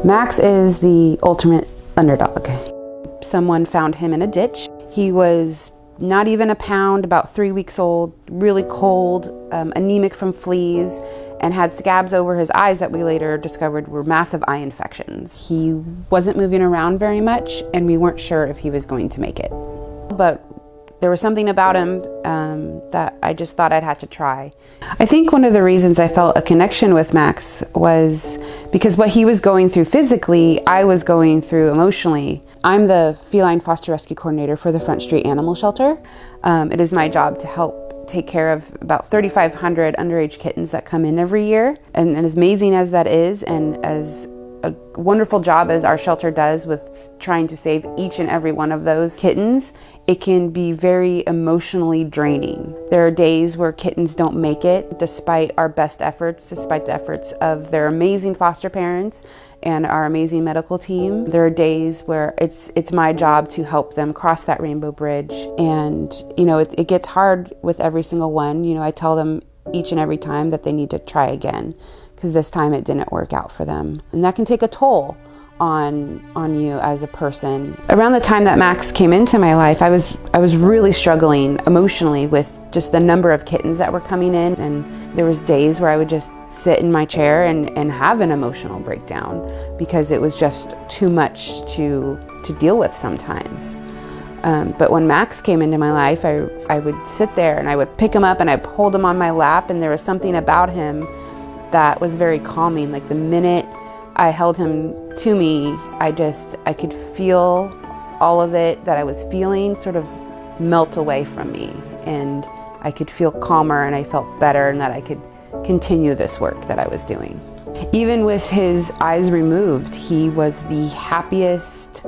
Max is the ultimate underdog. Someone found him in a ditch. He was not even a pound, about 3 weeks old, really cold, anemic from fleas, and had scabs over his eyes that we later discovered were massive eye infections. He wasn't moving around very much, and we weren't sure if he was going to make it. But there was something about him that I just thought I'd have to try. I think one of the reasons I felt a connection with Max was because what he was going through physically, I was going through emotionally. I'm the feline foster rescue coordinator for the Front Street Animal Shelter. It is my job to help take care of about 3,500 underage kittens that come in every year. And as amazing as that is, and as a wonderful job as our shelter does with trying to save each and every one of those kittens, it can be very emotionally draining. There are days where kittens don't make it despite our best efforts, despite the efforts of their amazing foster parents and our amazing medical team. There are days where it's my job to help them cross that rainbow bridge. And it gets hard with every single one. I tell them each and every time that they need to try again, because this time it didn't work out for them. And that can take a toll on you as a person. Around the time that Max came into my life, I was really struggling emotionally with just the number of kittens that were coming in. And there was days where I would just sit in my chair and have an emotional breakdown because it was just too much to deal with sometimes. But when Max came into my life, I would sit there and I would pick him up and I'd hold him on my lap, and there was something about him that was very calming. Like the minute I held him to me, I could feel all of it that I was feeling sort of melt away from me, and I could feel calmer and I felt better, and that I could continue this work that I was doing. Even with his eyes removed, he was the happiest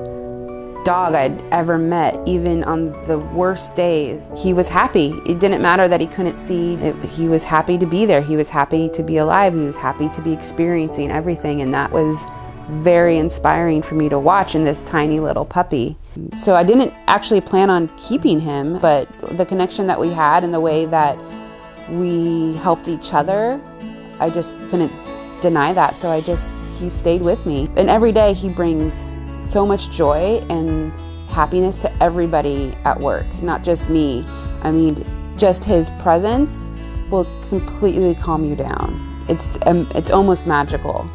dog I'd ever met. Even on the worst days, he was happy. It didn't matter that he couldn't see. He was happy to be there. He was happy to be alive. He was happy to be experiencing everything, and that was very inspiring for me to watch in this tiny little puppy. So I didn't actually plan on keeping him, but the connection that we had and the way that we helped each other, I just couldn't deny that. So he stayed with me. And every day he brings so much joy and happiness to everybody at work, not just me. I mean, just his presence will completely calm you down. It's almost magical.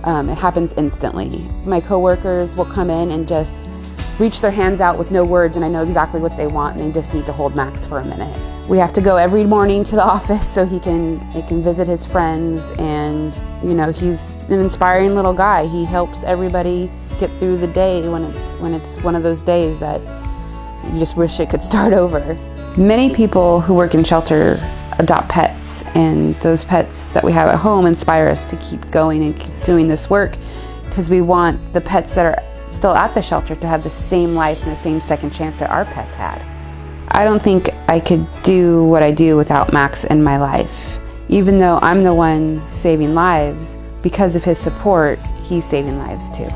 It happens instantly. My coworkers will come in and just reach their hands out with no words, and I know exactly what they want, and they just need to hold Max for a minute. We have to go every morning to the office so he can visit his friends, and he's an inspiring little guy. He helps everybody get through the day when it's one of those days that you just wish it could start over. Many people who work in shelter adopt pets, and those pets that we have at home inspire us to keep going and keep doing this work, because we want the pets that are still at the shelter to have the same life and the same second chance that our pets had. I don't think I could do what I do without Max in my life. Even though I'm the one saving lives, because of his support, he's saving lives too.